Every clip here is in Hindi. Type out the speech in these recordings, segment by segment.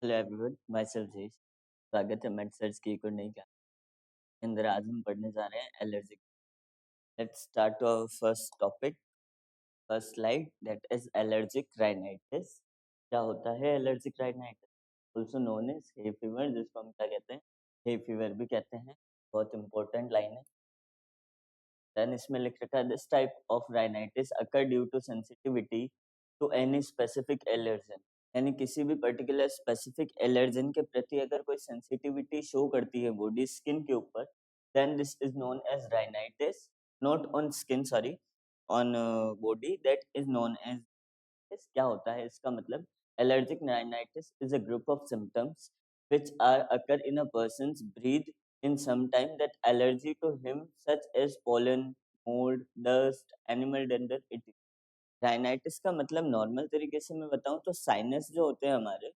Hello everyone, my self Jayesh. स्वागत है मेड सर्च की एक और नई क्लास के अंदर। आज हम पढ़ने जा रहे हैं allergic. Let's start our first topic, first slide, that is allergic rhinitis. क्या होता है allergic rhinitis? Also known as hay fever, जिसको हम क्या कहते हैं, हे फीवर भी कहते हैं। बहुत इंपॉर्टेंट लाइन है। देन इसमें लिख रखा है, this type of rhinitis occur due to sensitivity to any specific allergen. यानी किसी भी पर्टिकुलर स्पेसिफिक एलर्जन के प्रति अगर कोई सेंसिटिविटी शो करती है बॉडी स्किन के ऊपर, then this is known as rhinitis. Not on skin, sorry, on body, that is known as. क्या होता है इसका मतलब? Allergic rhinitis is a group of symptoms which are occur in a person's breathe in some time that allergy to him such as pollen, mold, dust, animal dander, etc. Rhinitis का मतलब नॉर्मल तरीके से मैं बताऊं तो साइनस जो होते हैं हमारे,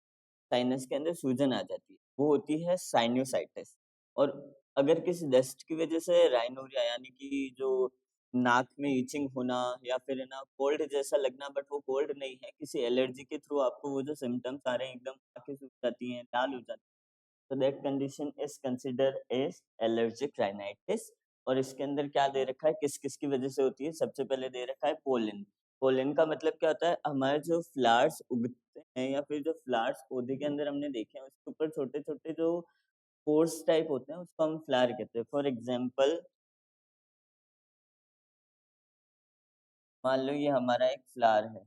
साइनस के अंदर सूजन आ जाती है, वो होती है साइनोसाइटिस। और अगर किसी डस्ट की वजह से राइनोरिया यानी कि जो नाक में ईचिंग होना या फिर है ना कोल्ड जैसा लगना, बट वो कोल्ड नहीं है, किसी एलर्जी के थ्रू आपको वो जो सिम्टम्स आ रहे हैं, एकदम आंखें सूख जाती हैं, लाल हो जाती है, तो that condition is consider as allergic rhinitis. और इसके अंदर क्या दे रखा है, किस किस की वजह से होती है? सबसे पहले दे रखा है पोलन। पोलन का मतलब क्या होता है? हमारे जो फ्लावर्स उगते हैं या फिर जो फ्लावर्स पौधे के अंदर हमने देखे हैं, उसके ऊपर छोटे छोटे जो पोर्स टाइप होते हैं, उसको हम फ्लावर कहते हैं। फॉर एग्जाम्पल, मान लो ये हमारा एक फ्लावर है,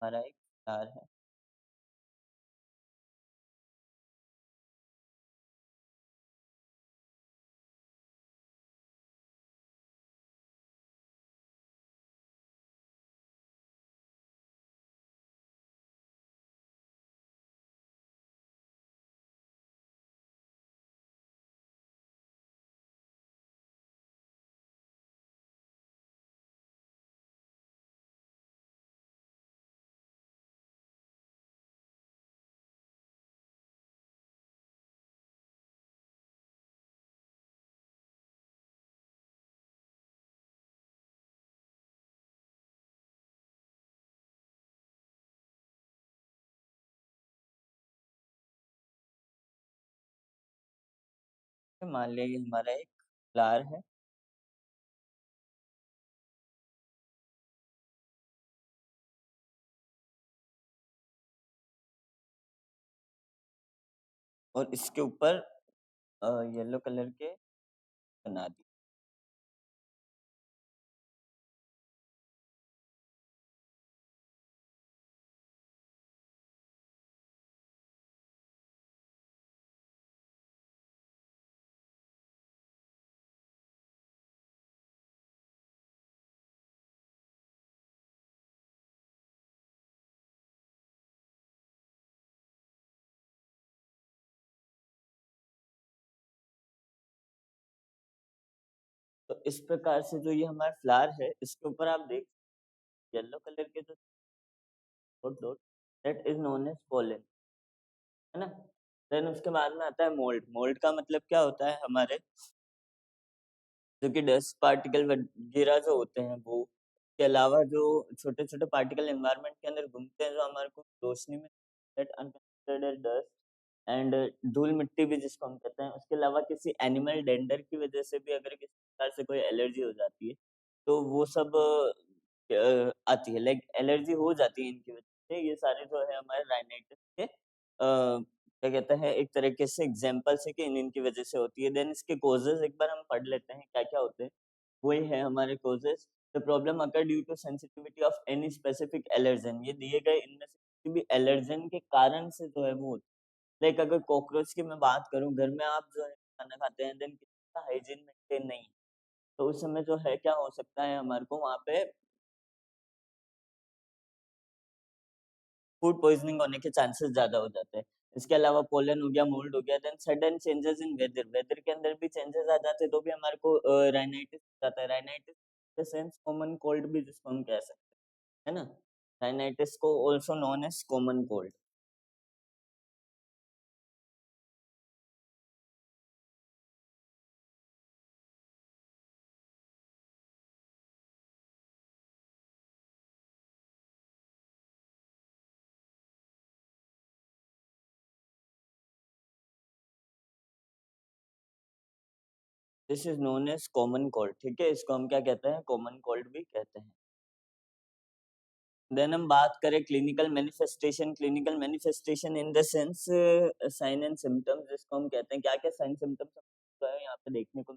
हमारा एक फ्लावर है। तो मान लिया ये हमारा एक फ्लावर है, और इसके ऊपर येलो कलर के बना दी। तो इस प्रकार से जो ये हमारा फ्लावर है, इसके ऊपर आप देख येलो कलर के जो dot dot, that is known as pollen, है ना। देन उसके बाद में आता है मोल्ड। मोल्ड का मतलब क्या होता है? हमारे जो कि डस्ट पार्टिकल वगैरह जो होते हैं, वो के अलावा जो छोटे छोटे पार्टिकल एनवायरनमेंट के अंदर घूमते हैं, जो हमारे को रोशनी में डस्ट एंड धूल मिट्टी भी जिसको हम कहते हैं, उसके अलावा किसी एनिमल डेंडर की वजह से भी अगर किसी प्रकार से कोई एलर्जी हो जाती है, तो वो सब आती है, लाइक एलर्जी हो जाती है इनकी वजह से। ये सारे जो है हमारे राइनाइटिस के क्या कहते हैं, एक तरीके से एग्जाम्पल्स है कि इन इनकी वजह से होती है। देन इसके कॉजेज एक बार हम पढ़ लेते हैं क्या क्या होते हैं। वही है हमारे causes. The problem occur due to sensitivity of any specific allergen. ये दिए गए इनमें से किसी भी एलर्जन के कारण से जो है वो होती है। लाइक अगर कॉकरोच की मैं बात करूं, घर में आप जो है खाना खाते हैं, देन किसी का हाइजीन मेंटेन नहीं है, तो उस समय जो है क्या हो सकता है, हमारे को वहाँ पे फूड पॉइजनिंग होने के चांसेस ज्यादा हो जाते हैं। इसके अलावा पोलन हो गया, मोल्ड हो गया, then sudden changes in weather, weather के अंदर भी चेंजेस आ जाते हैं, तो भी हमारे को राइनाइटिस हो जाता है। राइनाइटिस सेंस कॉमन कोल्ड भी जिसको हम कह सकते हैं, है ना। राइनाइटिस को also known as common cold. This is known as common cold, ठीक है, इसको हम क्या कहते हैं, कॉमन कोल्ड भी कहते हैं। देन हम बात करें clinical manifestation in the sense sign and symptoms, जिसको हम कहते हैं क्या क्या साइन सिम्टम्स तो है यहाँ पे देखने को,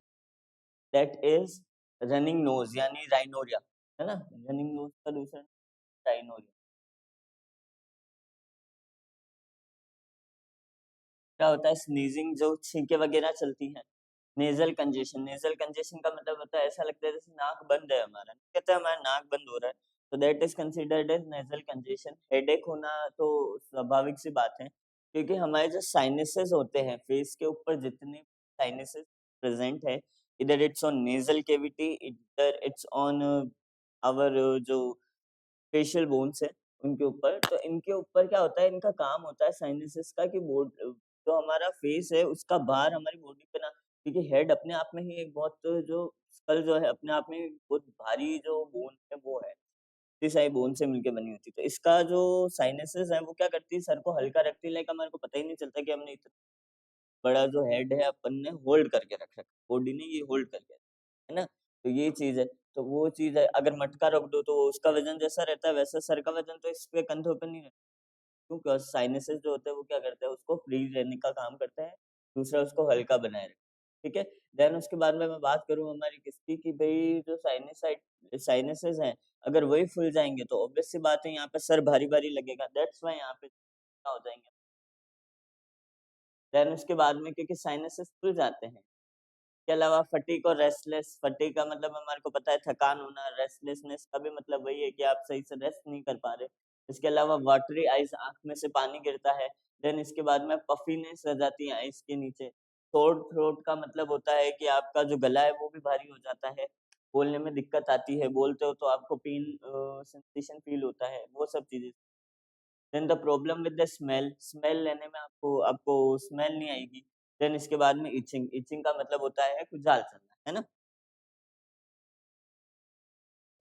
दैट इज रनिंग नोज यानी राइनोरिया, है ना, रनिंग नोज का दूसरा राइनोरिया। क्या होता है, स्नीजिंग, जो छींके वगैरह चलती हैं। नेजल कंजेशन का मतलब होता है ऐसा लगता है जैसे नाक बंद है हमारा, कहते हैं हमारा नाक बंद हो रहा है, तो that is considered as nasal congestion. Headache होना तो स्वाभाविक सी बात है, क्योंकि हमारे जो साइनसेस होते हैं फेस के ऊपर, जितने साइनसेस प्रेजेंट है, इधर इट्स ऑन नेजल केविटी, इधर इट्स ऑन आवर जो फेशियल बोन्स है उनके ऊपर, तो इनके ऊपर क्या होता है, इनका काम होता है साइनसेस का कि जो हमारा फेस है उसका भार हमारी बॉडी पे ना, क्योंकि हेड अपने आप में ही एक बहुत जो स्कल जो है अपने आप में बहुत भारी जो बोन है वो है, इतनी सारी बोन से मिलके बनी होती है, तो इसका जो साइनसेस है वो क्या करती है, सर को हल्का रखती है, लाइक हमारे को पता ही नहीं चलता कि हमने इतना बड़ा जो हेड है अपन ने होल्ड करके रख रखा, बॉडी ने ये होल्ड करके रखा, है ना, तो ये चीज है। तो वो चीज है, अगर मटका रख दो तो उसका वजन जैसा रहता है वैसा सर का वजन तो इस पे कंधों पे नहीं रहता, क्योंकि साइनसेस जो होते हैं वो क्या करते हैं, उसको फ्री रहने का काम करते हैं, दूसरा उसको हल्का बनाए रखते हैं, ठीक है। देन उसके बाद में मैं बात करूँ हमारी किसकी, कि भाई जो साइनसेस हैं, अगर वही फूल जाएंगे तो ऑब्वियस सी बात है यहाँ पे सर भारी भारी लगेगा, दैट्स वाई यहाँ पे क्या हो जाएंगे। देन उसके बाद में क्योंकि साइनसेस खुल जाते हैं, के अलावा फटीग और रेस्टलेस, फटीग का मतलब हमारे को पता है थकान होना, रेस्टलेसनेस का भी मतलब वही है कि आप सही से रेस्ट नहीं कर पा रहे। इसके अलावा वाटरी आइज, आंख में से पानी गिरता है। देन इसके बाद में पफीनेस आ जाती है आइज के नीचे। सोर थ्रोट का मतलब होता है कि आपका जो गला है वो भी भारी हो जाता है, बोलने में दिक्कत आती है, बोलते हो तो आपको पेन सेंसेशन फील होता है, वो सब चीजें। Then the problem with the smell, smell लेने में आपको आपको स्मेल नहीं आएगी। देन इसके बाद में इचिंग, इचिंग का मतलब होता है खुजाल चलना, है ना।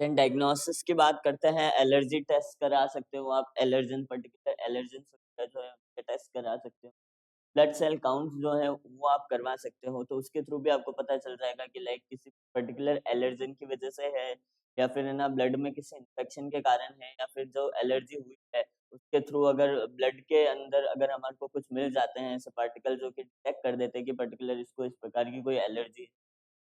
देन डायग्नोसिस की बात करते हैं, एलर्जी टेस्ट करा सकते हो आप, एलर्जन पर्टिकुलर एलर्जन जो है उनके टेस्ट करा सकते हो। ब्लड सेल काउंट जो है वो आप करवा सकते हो, तो उसके थ्रू भी आपको पता चल जाएगा कि लाइक किसी पर्टिकुलर एलर्जन की वजह से है, या फिर है ना ब्लड में किसी इन्फेक्शन के कारण है, या फिर जो एलर्जी हुई है उसके थ्रू अगर ब्लड के अंदर अगर हमारे को कुछ मिल जाते हैं ऐसे पार्टिकल जो कि डिटेक्ट कर देते हैं कि पर्टिकुलर इसको इस प्रकार की कोई एलर्जी है,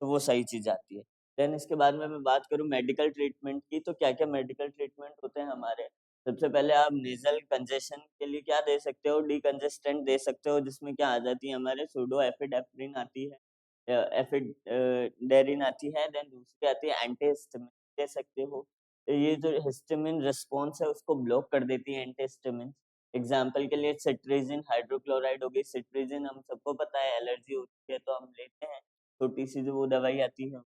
तो वो सही चीज आती है। देन इसके बाद में मैं बात करूँ मेडिकल ट्रीटमेंट की, तो क्या क्या मेडिकल ट्रीटमेंट होते हैं हमारे। सबसे पहले आप नेज़ल कंजेशन के लिए क्या दे सकते हो, डीकंजेस्टेंट दे सकते हो, जिसमें क्या आ जाती है हमारे सूडोएफिडेफ्रिन आती है, एफिडेरिन आती है, देन दूसरी आती है एंटीहिस्टामिन दे सकते हो। ये जो हिस्टामिन रिस्पॉन्स है उसको ब्लॉक कर देती है एंटीहिस्टामिन। एग्जाम्पल के लिए सिट्रिजिन हाइड्रोक्लोराइड हो गई, सिट्रिजिन हम सबको पता है एलर्जी होती है तो हम लेते हैं, छोटी सी जो वो दवाई आती है।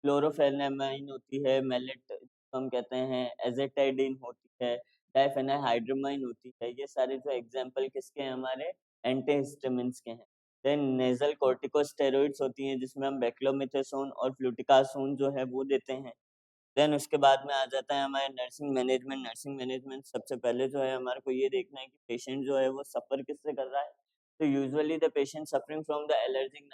क्लोरोफेनेमाइन होती है, मैलेट हम कहते हैं, एज़ेटाइडिन होती है, डाइफेनाइहाइड्रोमाइन होती है, ये सारे जो एग्जांपल किसके हैं हमारे एंटीहिस्टामिन्स के हैं। देन नेज़ल कॉर्टिकोस्टेरॉइड्स होती हैं जिसमें हम बेक्लोमिथासोन और फ्लूटिकासोन जो है वो देते हैं। देन उसके बाद में आ जाता है हमारे नर्सिंग मैनेजमेंट। नर्सिंग मैनेजमेंट सबसे पहले जो है हमारे को ये देखना है कि पेशेंट जो है वो सफ़र किससे कर रहा है। तो usually the patient suffering from the allergic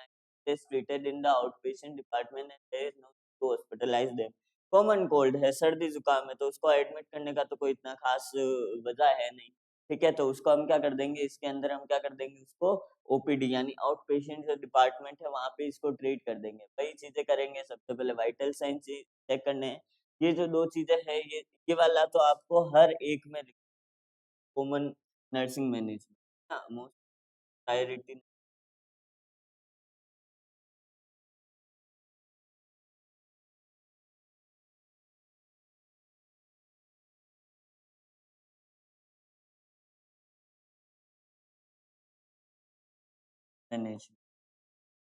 is treated in the outpatient department and there is no need to hospitalize them। Common cold है, सर्दी जुकाम है, तो उसको एडमिट करने का तो कोई इतना खास वजह है नहीं, ठीक है, तो उसको हम क्या कर देंगे, इसके अंदर हम क्या कर देंगे, उसको ओपीडी यानी आउट पेशेंट जो डिपार्टमेंट है वहां पे इसको ट्रीट कर देंगे। वही चीजें करेंगे, सबसे पहले वाइटल साइन चेक करने हैं। ये जो दो चीजें हैं ये वाला तो आपको हर एक में कॉमन नर्सिंग मैनेजमेंट, हाँ, मोस्ट प्रायोरिटी मैनेजमेंट,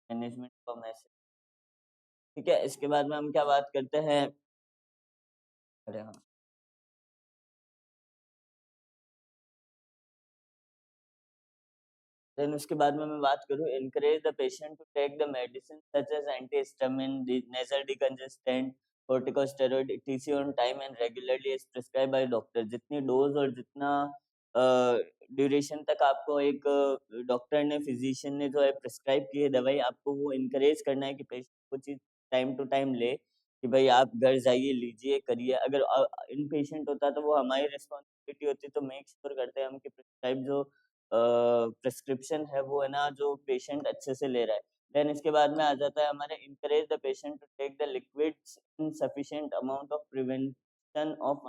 मैनेजमेंट का मैसेज, ठीक है। इसके बाद में हम क्या बात करते हैं, अरे हाँ, देन उसके बाद में मैं बात करूँ, encourage the patient to take the medicine such as antihistamine, nasal decongestant, corticosteroid etc on time and regularly as prescribe by doctor. जितनी डोज और जितना ड्यूरेशन तक आपको एक डॉक्टर ने फिजिशियन ने जो है प्रिस्क्राइब की है दवाई, आपको वो इनकरेज करना है कि पेशेंट वो चीज़ टाइम टू टाइम ले कि भाई आप घर जाइए, लीजिए, करिए। अगर इन पेशेंट होता तो वो हमारी रिस्पॉन्सिबिलिटी होती, तो मेक श्योर करते हैं हम कि प्रिस्क्राइब जो प्रिस्क्रिप्शन है वो है ना जो पेशेंट अच्छे से ले रहा है। देन इसके बाद में आ जाता है हमारे encourage the patient to take the liquids in sufficient amount of prevention of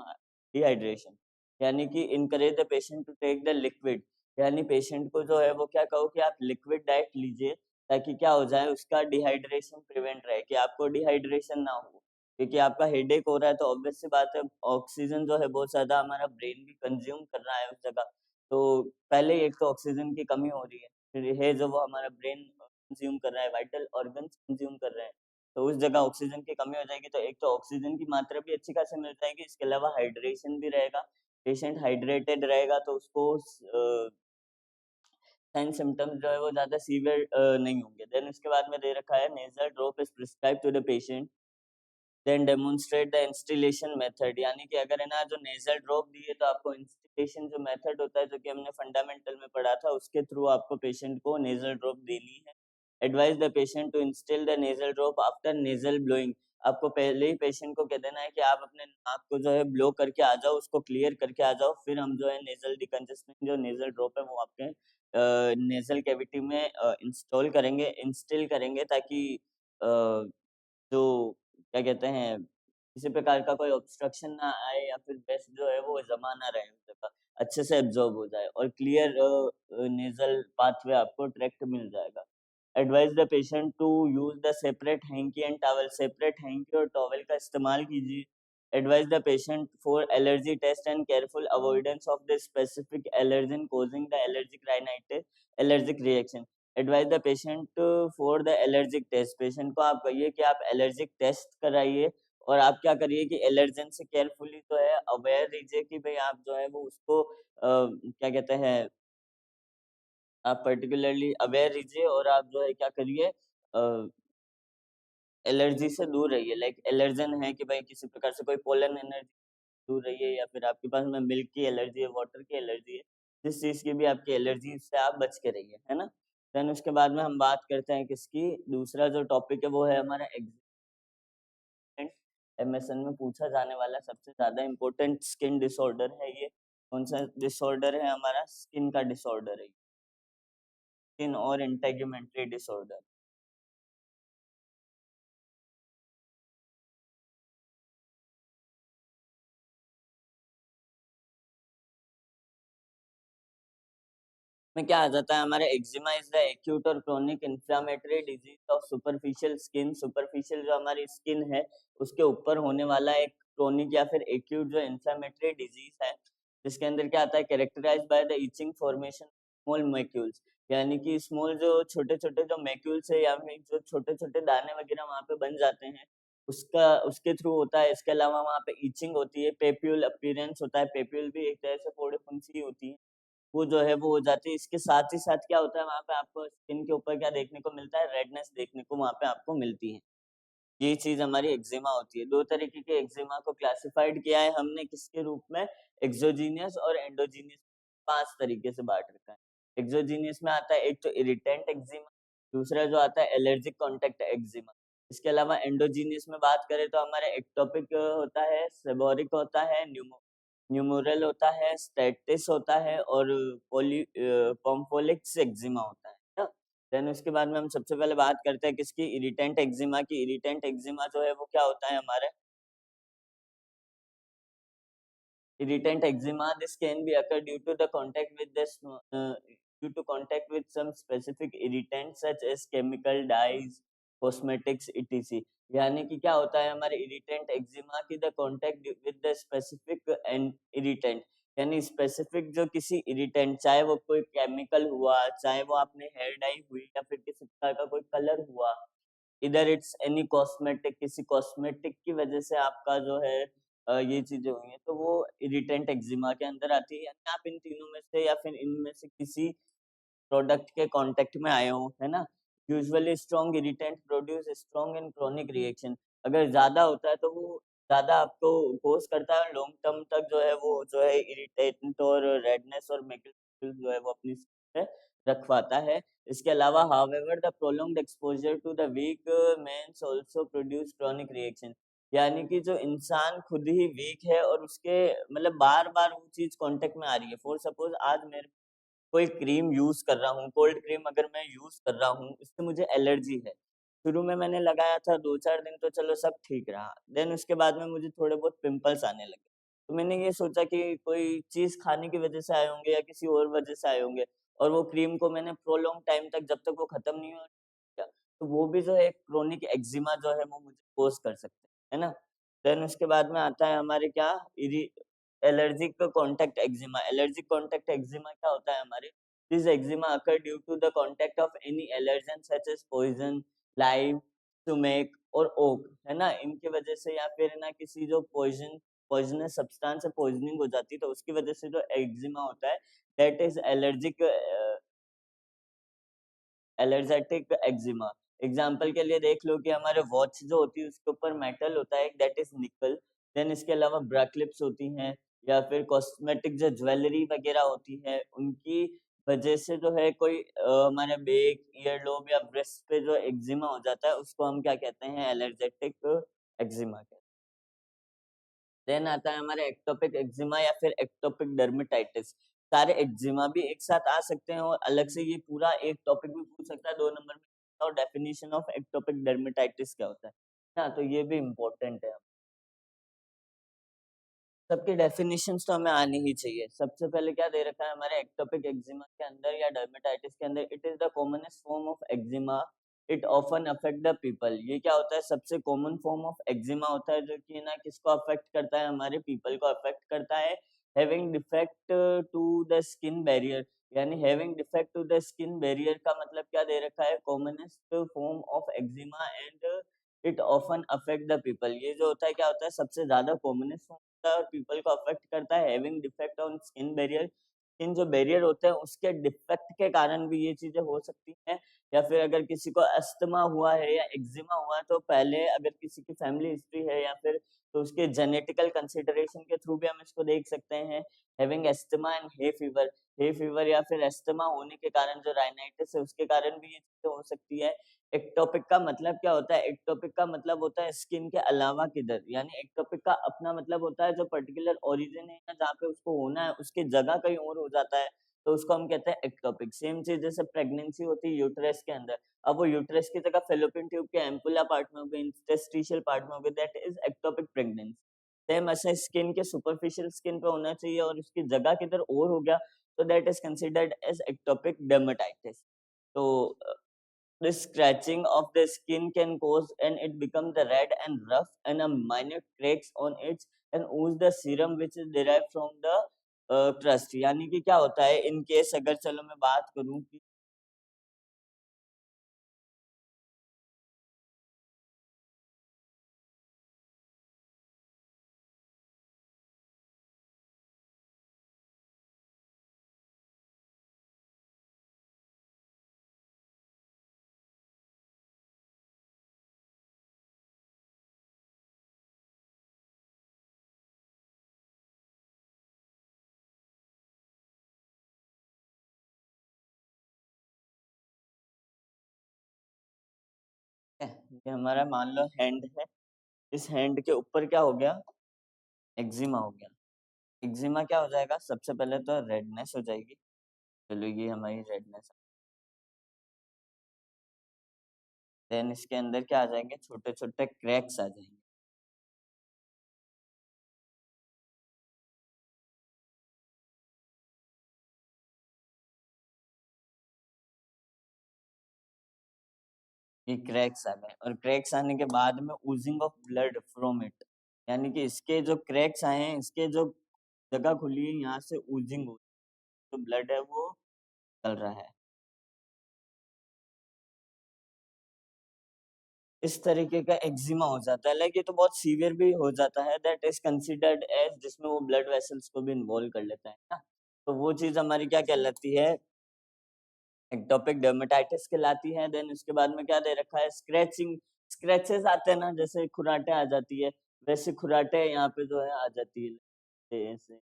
dehydration. यानी कि encourage the patient to take the liquid, यानी पेशेंट को जो है वो क्या कहो कि आप लिक्विड डाइट लीजिए, ताकि क्या हो जाए उसका डिहाइड्रेशन प्रिवेंट रहे, कि आपको डिहाइड्रेशन ना हो। क्योंकि आपका हेडेक हो रहा है तो ऑब्वियस सी बात है, ऑक्सीजन जो है बहुत ज़्यादा हमारा ब्रेन भी कंज्यूम कर रहा है उस जगह। तो पहले ही एक तो ऑक्सीजन की कमी हो रही है, फिर है जो वो हमारा ब्रेन कंज्यूम कर रहा है, वाइटल ऑर्गन्स कंज्यूम कर रहे हैं। तो उस जगह ऑक्सीजन की कमी हो जाएगी, तो एक तो ऑक्सीजन की मात्रा भी अच्छी खासी मिल जाएगी, इसके अलावा हाइड्रेशन भी रहेगा। पेशेंट हाइड्रेटेड रहेगा तो उसको साइन सिम्पटम्स जो है वो ज़्यादा सीवियर नहीं होंगे। देन उसके बाद में दे रखा है nasal drop is prescribed to the patient, then demonstrate the instillation method. यानी कि अगर है ना जो नेज़ल ड्रॉप दिए तो आपको इंस्टिलेशन जो मेथड होता है जो कि हमने फंडामेंटल में पढ़ा था उसके थ्रू आपको पेशेंट को नेज़ल ड्रॉप देनी है। Advice the patient to instil the nasal drop after nasal blowing. आपको पहले ही पेशेंट को कह देना है कि आप अपने नाक को जो है ब्लो करके आ जाओ, उसको क्लियर करके आ जाओ, फिर हम जो है नेज़ल डिकंजेस्टेंट जो नेज़ल ड्रॉप है वो आपके नेज़ल कैविटी में इंस्टॉल करेंगे, इंस्टिल करेंगे, ताकि अ, जो क्या कहते हैं, किसी प्रकार का कोई ऑब्स्ट्रक्शन ना आए या फिर वेस्ट जो है वो जमा ना रहे उस जगह, अच्छे से एब्जॉर्ब हो जाए और क्लियर नेज़ल पाथवे आपको डायरेक्ट मिल जाएगा। Advice the patient to use the separate hanky and towel, separate hanky और टॉवल का इस्तेमाल कीजिए। Advice the patient for allergy test and careful avoidance of the specific allergen causing the allergic rhinitis allergic reaction. Advice the patient for the allergic test, patient को आप कहिए कि आप एलर्जिक टेस्ट कराइए, और आप क्या करिए कि एलर्जन से केयरफुली जो है अवेयर रहिए कि भाई आप जो है वो उसको क्या कहते हैं, आप पर्टिकुलरली अवेयर रहिए और आप जो है क्या करिए एलर्जी से दूर रहिए। लाइक एलर्जन है कि भाई किसी प्रकार से कोई पोलन एनर्जी दूर रहिए, या फिर आपके पास में मिल्क की एलर्जी है, वाटर की एलर्जी है, जिस चीज़ की भी आपकी एलर्जी से आप बच के रहिए, है ना? देन उसके बाद में हम बात करते हैं किसकी, दूसरा जो टॉपिक है वो है हमारा एग्ज़ाम एमएसएन में पूछा जाने वाला सबसे ज़्यादा इम्पोर्टेंट स्किन डिसऑर्डर है ये। कौन-सा डिसऑर्डर है हमारा? स्किन का डिसऑर्डर है, स्किन और इंटेग्यूमेंट्री डिसऑर्डर। में क्या आ जाता है हमारे, एक्जिमा इज द एक्यूट और chronic inflammatory disease of superficial skin. Superficial जो हमारी स्किन है उसके ऊपर होने वाला एक क्रोनिक या फिर एक्यूट जो इन्फ्लेमेटरी डिजीज है, जिसके अंदर क्या आता है, characterised by the itching formation small macules. यानी कि स्मॉल जो छोटे छोटे जो मैक्यूल्स है या फिर जो छोटे छोटे दाने वगैरह वहाँ पे बन जाते हैं, उसका उसके थ्रू होता है। इसके अलावा वहाँ पे इचिंग होती है, पेप्यूल अपीयरेंस होता है, पेप्यूल भी एक तरह से फोड़े फुंसी होती है, वो जो है वो हो जाती है। इसके साथ ही साथ क्या होता है, वहाँ पे आपको स्किन के ऊपर क्या देखने को मिलता है, रेडनेस देखने को वहाँ पे आपको मिलती है। ये चीज़ हमारी एक्जिमा होती है। 2 तरीके के एक्जिमा को क्लासिफाइड किया है हमने किसके रूप में, एक्सोजीनियस और एंडोजीनियस, 5 तरीके से बाँट रखा है। एक्सोजीनियस में आता है एक तो इरिटेंट एक्जिमा, दूसरा जो आता है एलर्जिक कॉन्टैक्ट एक्जिमा। इसके अलावा एंडोजीनियस में बात करें तो हमारा एक्टोपिक होता है, सेबोरिक होता है, न्यूमोरल होता है, स्टेटिस होता है और पोम्फोलिक्स एक्जिमा होता है ना? देन उसके बाद में हम सबसे पहले बात करते हैं किसकी, इरिटेंट एक्जिमा की। इरिटेंट एक्जिमा जो है वो क्या होता है हमारे, irritant eczema, this can be occur due to the contact with due to contact with some specific irritants such as chemical dyes, cosmetics etc. यानी कि क्या होता है हमारे इरिटेंट एक्जिमा की, the contact with the specific and irritant, यानी स्पेसिफिक जो किसी इरिटेंट, चाहे वो कोई केमिकल हुआ, चाहे वो आपने हेयर डाई हुई या फिर किसी प्रकार का कोई कलर हुआ, इधर इट्स एनी कॉस्मेटिक, किसी कॉस्मेटिक की वजह से आपका जो है ये चीजें हुई हैं, तो वो इरिटेंट एक्जिमा के अंदर आती है। यानी आप इन तीनों में से या फिर इनमें से किसी प्रोडक्ट के कांटेक्ट में आए हो, है ना? Usually strong irritant produce strong and chronic reaction. अगर ज़्यादा होता है तो वो ज़्यादा आपको कोज़ करता है, लॉन्ग टर्म तक जो है वो जो है इरिटेंट और रेडनेस और मैक्युलर जो है वो अपनी स्किन पे रखवाता है। इसके अलावा however the prolonged exposure to the weak means also produce chronic reaction, यानी कि जो इंसान खुद ही वीक है और उसके मतलब बार-बार वो चीज़ कांटेक्ट में आ रही है। फॉर सपोज आज मेरे कोई क्रीम यूज़ कर रहा हूँ, कोल्ड क्रीम अगर मैं यूज़ कर रहा हूँ, इससे मुझे एलर्जी है। शुरू में मैंने लगाया था 2-4 दिन तो चलो सब ठीक रहा। देन उसके बाद में मुझे थोड़े बहुत पिंपल्स आने लगे। तो मैंने ये सोचा कि कोई चीज़ खाने की वज़ह से आए होंगे या किसी और वज़ह से आए होंगे, और वो क्रीम को मैंने प्रोलॉन्ग टाइम तक जब तक वो खत्म नहीं हो गया, तो वो भी जो है एक क्रोनिक एक्जिमा जो है वो मुझे कॉज़ कर सकते हैं, है ना? देन उसके बाद में आता है हमारे क्या इरी allergic contact eczema. Allergic contact eczema क्या होता है हमारे? This eczema occur due to the contact of any allergen such as poison, lime, sumac और ओक, है ना? इनकी वजह से या फिर ना किसी जो पॉइज़नस सब्सटेंस से पॉइज़निंग हो जाती है, तो उसकी वजह से जो एक्जिमा होता है, that is allergic eczema. Example के लिए देख लो कि हमारे वॉच जो होती है उसके ऊपर मेटल होता है दैट इज निकल। देन इसके अलावा ब्रा क्लिप्स होती हैं या फिर कॉस्मेटिक जो ज्वेलरी वगैरह होती है उनकी वजह से जो है कोई हमारे बेक, ईयरलोब या ब्रेस्ट पे जो एक्जिमा हो जाता है उसको हम क्या कहते हैं? एलर्जेटिक एक्जिमा कहते हैं। देन आता है हमारे एक्टोपिक एक्जिमा या फिर एक्टोपिक डर्मेटाइटिस। सारे एक्जिमा भी एक साथ आ सकते हैं और अलग से ये पूरा एक टॉपिक भी पूछ सकता है 2 नंबर में, और डेफिनेशन ऑफ एक्टोपिक डर्मेटाइटिस क्या होता है ना, तो ये भी इम्पोर्टेंट है। सबकी डेफिनिशंस तो हमें आनी ही चाहिए। सबसे पहले क्या दे रखा है हमारे एक्टोपिक एक्जिमा के अंदर या डर्मेटाइटिस के अंदर? It is the commonest form of eczema, it often affect the people. ये क्या होता है? सबसे कॉमन फॉर्म ऑफ एक्जिमा होता है जो कि ना किसको अफेक्ट करता है? हमारे पीपल को अफेक्ट करता है। Having defect to the skin barrier, यानी having defect to the skin barrier का मतलब क्या दे रखा है? Commonest form of eczema and it often affect the people. ये जो होता है क्या होता है? सबसे ज्यादा कॉमनेस्ट फॉर्म और पीपल को अफेक्ट करता है। Having defect on skin barrier, skin जो बैरियर होते हैं उसके डिफेक्ट के कारण भी ये चीजें हो सकती हैं। या फिर अगर किसी को अस्थमा हुआ है या एक्जिमा हुआ है तो पहले अगर किसी की फैमिली हिस्ट्री है या फिर तो उसके जेनेटिकल कंसिडरेशन के थ्रू भी हम इसको देख सकते हैं। Having asthma and hay fever या फिर अस्थमा होने के कारण जो राइनाइटिस है उसके कारण भी ये चीजें हो सकती है। एक्टोपिक का मतलब क्या होता है? एक्टोपिक का मतलब होता है स्किन के अलावा किधर, यानी एक्टोपिक का अपना मतलब होता है जो पर्टिकुलर ओरिजिन है ना जहाँ पे उसको होना है उसकी जगह कहीं और हो जाता है, तो उसको हम कहते हैं एक्टोपिक। सेम चीज जैसे प्रेगनेंसी होती है यूट्रस के अंदर, अब वो यूट्रस की जगह फेलोपियन ट्यूब के एम्पुला पार्ट में हो गई, इंटेस्टिशियल पार्ट में हो गई, that is ectopic pregnancy. Same ऐसे स्किन के सुपरफिशियल स्किन पे होना चाहिए और उसकी जगह किधर और हो गया, तो that is considered as ectopic dermatitis. तो the scratching of the skin can cause and it becomes the red and rough and a minute cracks on it and ooze the serum which is derived from the crust। यानी कि क्या होता है इन केस अगर चलो मैं बात करूं कि ये हमारा मान लो हैंड है, इस हैंड के ऊपर क्या हो गया? एक्जिमा हो गया। एक्जिमा क्या हो जाएगा? सबसे पहले तो रेडनेस हो जाएगी। चलो ये हमारी रेडनेस। देन इसके अंदर क्या आ जाएंगे? छोटे छोटे क्रैक्स आ जाएंगे। ये क्रैक्स आ गए और क्रैक्स आने के बाद में Ojing of blood from it, यानी कि इसके जो क्रैक्स आए हैं इसके जो जगह खुली है यहाँ से ओजिंग हो, जो ब्लड है वो चल रहा है। इस तरीके का एक्जिमा हो जाता है, लाइक ये तो बहुत सीवियर भी हो जाता है, दैट इज कंसिडर्ड एज जिसमें वो ब्लड वेसल्स को भी इन्वॉल्व कर लेता है ना, तो वो चीज हमारी क्या कहलाती है? एक्टोपिक डर्मेटाइटिस कहलाती है। देन उसके बाद में क्या दे रखा है? स्क्रैचिंग, स्क्रैचेस आते हैं ना जैसे खुराटे आ जाती है, वैसे खुराटे यहाँ पे जो है आ जाती है ऐसे।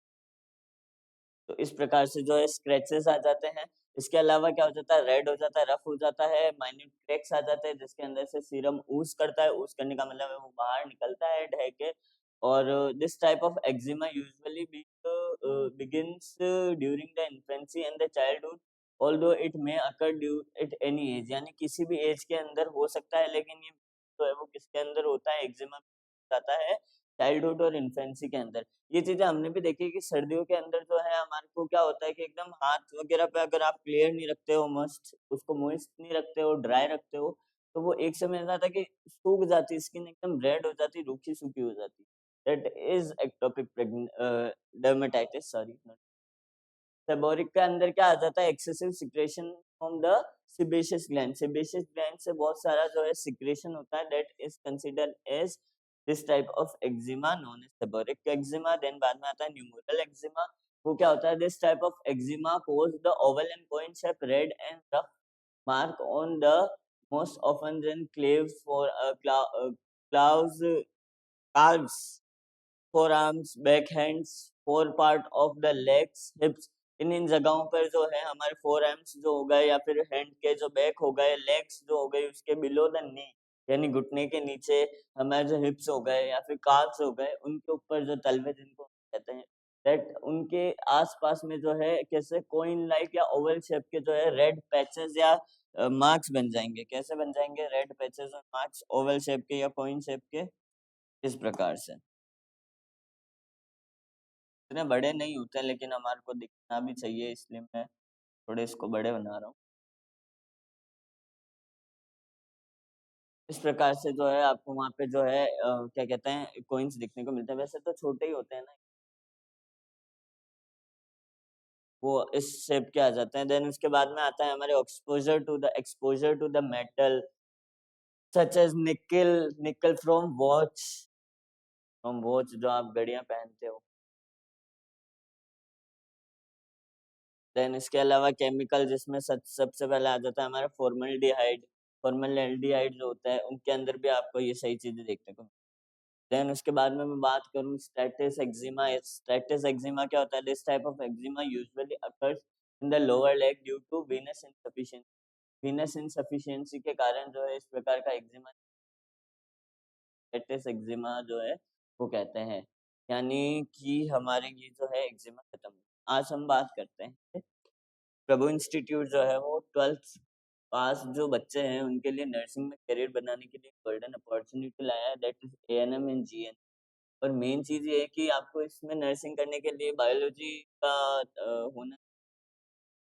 तो इस प्रकार से जो है स्क्रैचेस आ जाते हैं। इसके अलावा क्या हो जाता है, रेड हो जाता है, रफ हो जाता है, माइन्यूट क्रैक्स आ जाते हैं जिसके अंदर से सीरम ooze करता है। ooze करने का मतलब है वो बाहर निकलता है ढह के। और this type of eczema usually begins during the infancy and the childhood, although it may occur due at any age, यानी किसी भी एज के अंदर हो सकता है, लेकिन ये जो है वो किसके अंदर होता है, एक्जिमा जाता है चाइल्डहुड और इन्फेंसी के अंदर। ये चीजें हमने भी देखी कि सर्दियों के अंदर जो है हमारे को क्या होता है कि एकदम हाथ वगैरह पे अगर आप क्लियर नहीं रखते हो, मस्त उसको मॉइस्ट नहीं रखते हो, ड्राई रखते हो, तो वो एक समय ऐसा था कि सूख जाती, स्किन एकदम रेड हो जाती, रूखी सूखी हो जाती। That is ectopic dermatitis, sorry. Seborrhoeic के अंदर क्या आ जाता है, excessive secretion from the sebaceous gland. Sebaceous gland से बहुत सारा जो है सिक्रेशन होता है, that is considered as this type of eczema known as seborrhoeic eczema. Then बाद में आता है न्यूमरल एक्जिमा। वो क्या होता है, this type of eczema cause the oval and point shape red and rough mark on the most often than claves for claws, calves, forearms, back hands, fore part of the legs, hips. इन जगहों पर जो है हमारे फोर आर्म्स जो हो गए, या फिर हैंड के जो बैक हो गए, लेग्स जो हो गई उसके बिलो द नी यानी घुटने के नीचे हमारे जो हिप्स हो गए या फिर काल्स हो गए, उनके ऊपर जो तलवे जिनको कहते हैं, दैट उनके आसपास में जो है कैसे कोइन लाइक या ओवल शेप के जो है रेड पैचेस या मार्क्स बन जाएंगे। कैसे बन जाएंगे, रेड पैचेस और मार्क्स ओवल शेप के या कोइन शेप के, इस प्रकार से। इतने बड़े नहीं होते लेकिन हमारे को दिखना भी चाहिए, इसलिए मैं थोड़े इसको बड़े बना रहा हूँ। इस प्रकार से जो है आपको वहाँ पे जो है क्या कहते हैं, कॉइन्स दिखने को मिलते हैं। वैसे तो छोटे ही होते हैं ना, वो इस शेप के आ जाते हैं। देन उसके बाद में आता है हमारे exposure to the metal such as nickel, nickel from watch जो आप घड़ियां पहनते हो। देन इसके अलावा केमिकल जिसमें सबसे पहले आ जाता है हमारा फॉर्मल्डिहाइड। फॉर्मल्डिहाइड जो होता है उनके अंदर भी आपको ये सही चीजें देखने को। देन उसके बाद में मैं बात करूँ स्टैटिस एक्जिमा। स्टैटिस एक्जिमा क्या होता है, this type of eczema usually occurs in the lower leg due to venous insufficiency. Venous insufficiency के कारण जो है इस प्रकार का एक्जिमा, स्टैटिस एक्जिमा जो है वो कहते हैं, यानी कि हमारे ये जो है एक्जिमा खत्म हो। आज हम बात करते हैं प्रभु इंस्टीट्यूट जो है वो 12th पास जो बच्चे हैं उनके लिए नर्सिंग में करियर बनाने के लिए गोल्डन अपॉर्चुनिटी लाया है, that is ANM and GN. और मेन चीज ये है कि आपको इसमें नर्सिंग करने के लिए बायोलॉजी का होना,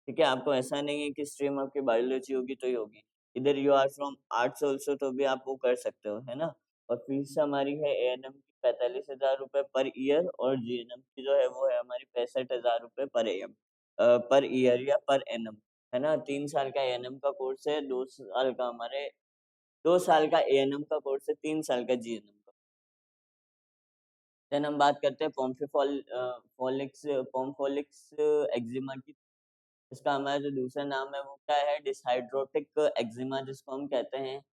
ठीक है। आपको ऐसा नहीं है कि स्ट्रीम आपकी बायोलॉजी होगी तो ही होगी, इधर you are from arts also तो भी आप वो कर सकते हो, है ना। और फीस हमारी है एएनएम की 45,000 रुपये पर ईयर, और जीएनएम की जो है वो है हमारी 65,000 रुपये पर ईयर या पर एनम, है ना। 3 साल का एएनएम का कोर्स है, 2 साल का हमारे 2 साल का एएनएम का कोर्स है, 3 साल का जीएनएम का। देन हम बात करते हैं पोम्फोलिक्स एक्जिमा की। इसका हमारा जो दूसरा नाम है वो क्या है, डिसहाइड्रोटिक एक्जिमा जिसको हम कहते हैं।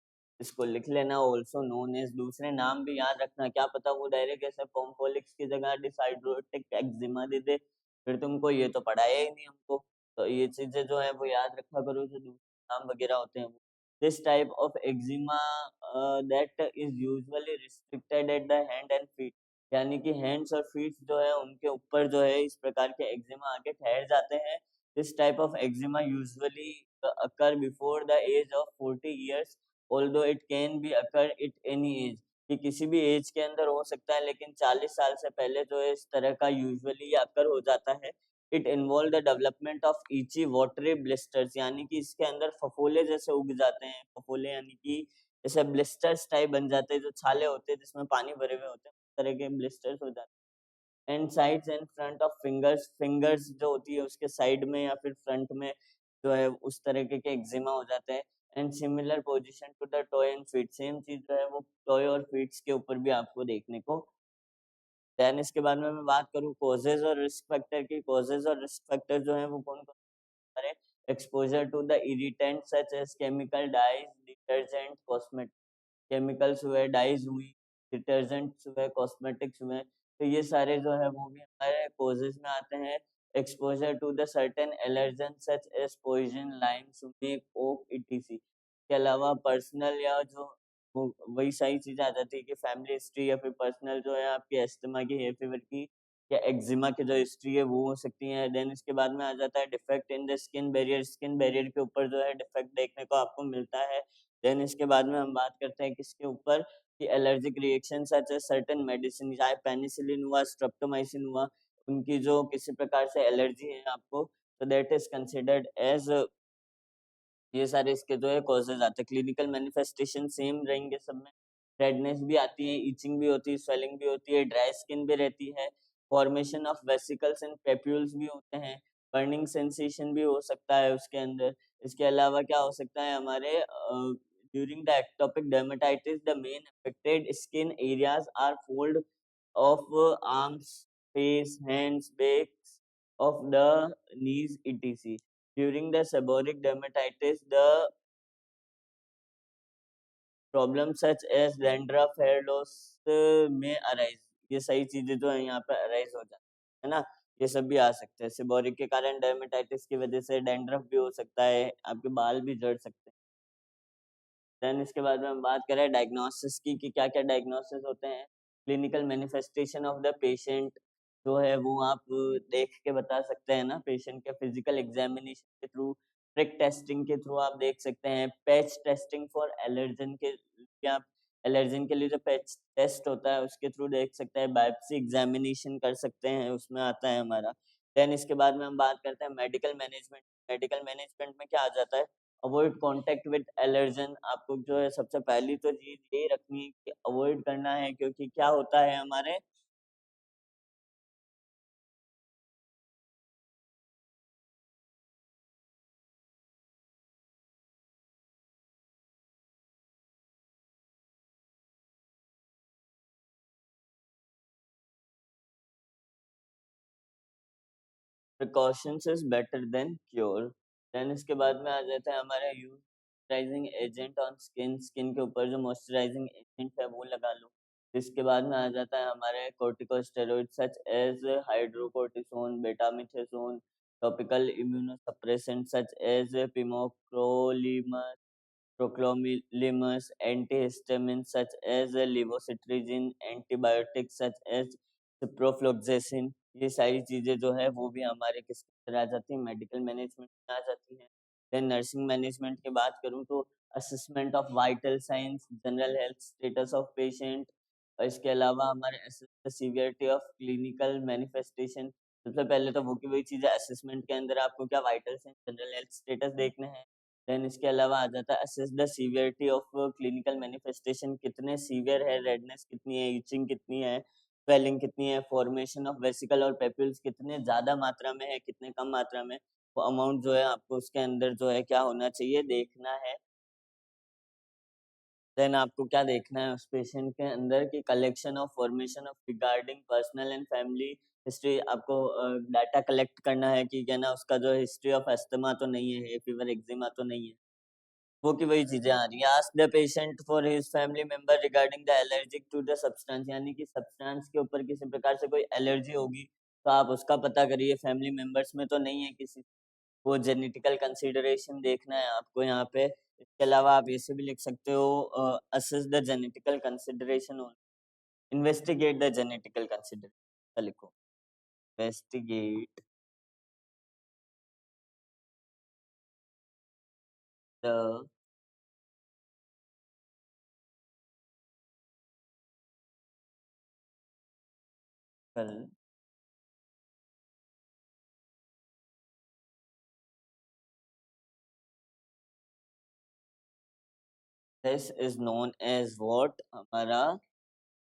इसको लिख लेना, ऑल्सो नोन एज। दूसरे नाम भी याद रखना, क्या पता वो डायरेक्ट ऐसे पोम्फोलिक्स की जगह डिसहाइड्रोटिक एक्जिमा दे दे, फिर तुमको ये तो पढ़ाया ही नहीं हमको। तो ये चीजें जो है वो याद रखा करो, जो दूसरे नाम वगैरह होते हैं। This type of eczema that is usually restricted at the hand and feet, यानी कि हैंड्स और फीट जो है उनके ऊपर जो है इस प्रकार के एक्जिमा आके ठहर जाते हैं। This type of eczema usually occur before the age of 40 years, although it can be occur at any age। कि किसी भी एज के अंदर हो सकता है, लेकिन 40 साल से पहले जो है इस तरह का यूजुअली अकर हो जाता है। It involve the development of ईची वाटरी ब्लिस्टर्स, यानी कि इसके अंदर फफोले जैसे उग जाते हैं। फफोले यानी कि जैसे ब्लिस्टर्स टाइप बन जाते हैं, जो छाले होते हैं जिसमें पानी भरे हुए होते हैं, उस तरह के ब्लिस्टर्स हो जाते हैं। And sides and front of fingers, fingers जो होती है उसके साइड में या फिर फ्रंट में जो है उस तरीके के एक्जिमा हो जाते हैं। And similar position to the toe and feet, same चीज जो है वो टॉय और फीट्स के ऊपर भी आपको देखने को। देन इसके बाद में मैं बात करूँ कॉजेज और रिस्क फैक्टर की। कॉजेज और रिस्क फैक्टर जो है वो कौन कौन से, exposure to the irritant such as chemical dyes, detergent, cosmetic. Chemicals हुए, डाइज हुई, डिटर्जेंट्स हुए, कॉस्मेटिक्स हुए, तो ये सारे जो है वो भी हमारे कॉजेज में आते हैं। exposure to the certain allergens such as poison, lime, sumac, oak, etc. के अलावा पर्सनल या जो वो वही सारी चीज़ें आ जाती है कि फैमिली हिस्ट्री या फिर पर्सनल जो है आपकी अस्थमा की, हे फीवर की या एक्जिमा की जो हिस्ट्री है वो हो सकती है। देन इसके बाद में आ जाता है defect in the skin barrier के ऊपर जो है डिफेक्ट देखने को आपको मिलता है। देन इसके बाद में हम बात करते हैं किसके ऊपर कि allergic reaction such as certain medicine, चाहे पेनिसिलिन हुआ, स्ट्रेप्टोमाइसिन हुआ, उनकी जो किसी प्रकार से एलर्जी है आपको, तो दैट इज कंसिडर्ड एज ये सारे इसके जो है कॉजेज आते हैं। क्लिनिकल मैनिफेस्टेशन सेम रहेंगे सब में। रेडनेस भी आती है, इचिंग भी होती है, स्वेलिंग भी होती है, ड्राई स्किन भी रहती है, formation of vesicles and papules भी होते हैं, बर्निंग सेंसेशन भी हो सकता है उसके अंदर। इसके अलावा क्या हो सकता है हमारे during the ectopic dermatitis the main affected skin areas are fold of arms, face, hands, backs of the knees etc. During the seborrheic dermatitis, the problems such as dandruff, hair loss may arise. ये सही चीजें जो है यहाँ पे अराइज हो जाती है ना, ये सब भी आ सकते हैं। सेबोरिक के कारण डर्मेटाइटिस की वजह से डैंड्रफ भी हो सकता है, आपके बाल भी झड़ सकते हैं। देन इसके बाद में हम बात करें डायग्नोसिस की कि क्या-क्या डायग्नोसिस होते हैं। Clinical manifestation of the patient जो है वो आप देख के बता सकते हैं ना, पेशेंट के फिजिकल एग्जामिनेशन के थ्रू, प्रिक टेस्टिंग के थ्रू आप देख सकते हैं, पैच टेस्टिंग फॉर एलर्जन के लिए आप एलर्जन के लिए जो पैच टेस्ट होता है उसके थ्रू देख सकते हैं, बायोप्सी एग्जामिनेशन कर सकते हैं, उसमें आता है हमारा। देन इसके बाद में हम बात करते हैं मेडिकल मैनेजमेंट। मेडिकल मैनेजमेंट में क्या आ जाता है, अवॉइड कांटेक्ट विद एलर्जन। आपको जो है सबसे पहली तो चीज ये रखनी है कि अवॉइड करना है, क्योंकि क्या होता है हमारे precautions is better than cure. Then इसके बाद में आ जाता है हमारा use agent on skin. Skin के ऊपर जो मॉइस्चराइजिंग एजेंट है वो लगा लो। इसके बाद में आ जाता है हमारे corticosteroid such as hydrocortisone, betamethasone, topical immunosuppressant such as pimecrolimus, procalciferous, antihistamines such as levocetirizine, antibiotics such as ciprofloxacin। ये सारी चीजें जो है वो भी हमारे किसके अंदर आ जाती हैं, मेडिकल मैनेजमेंट में आ जाती हैं। देन नर्सिंग मैनेजमेंट की बात करूँ तो assessment of vital science, general health status of patient, और इसके अलावा हमारे सीवियरिटी ऑफ क्लिनिकल मैनिफेस्टेशन। सबसे पहले तो वो की वही चीज़ है, असेसमेंट के अंदर आपको क्या vital science, general health status देखने हैं। देन इसके अलावा आ जाता है assess the severity of clinical manifestation, कितने सीवियर है, रेडनेस कितनी है, इचिंग कितनी है, स्वेलिंग कितनी है, फॉर्मेशन ऑफ वेसिकल और पेप्यूल्स कितने ज़्यादा मात्रा में है, कितने कम मात्रा में, वो अमाउंट जो है आपको उसके अंदर जो है क्या होना चाहिए देखना है। देन आपको क्या देखना है उस पेशेंट के अंदर की collection of formation of regarding personal and family history. आपको डाटा कलेक्ट करना है कि क्या ना उसका जो हिस्ट्री ऑफ अस्थमा तो नहीं है, फीवर, एक्जिमा तो नहीं है, वो की वही चीजें आ रही है। Ask the patient for his family member regarding the allergic to the substance, यानी कि सब्सटेंस के ऊपर किसी प्रकार से कोई एलर्जी होगी तो आप उसका पता करिए, फैमिली मेंबर्स में तो नहीं है किसी, वो जेनेटिकल कंसीडरेशन देखना है आपको यहाँ पे। इसके अलावा आप ऐसे भी लिख सकते हो assess the genetical consideration, investigate the genetical consideration लिखो, investigate the call this is known as what, हमारा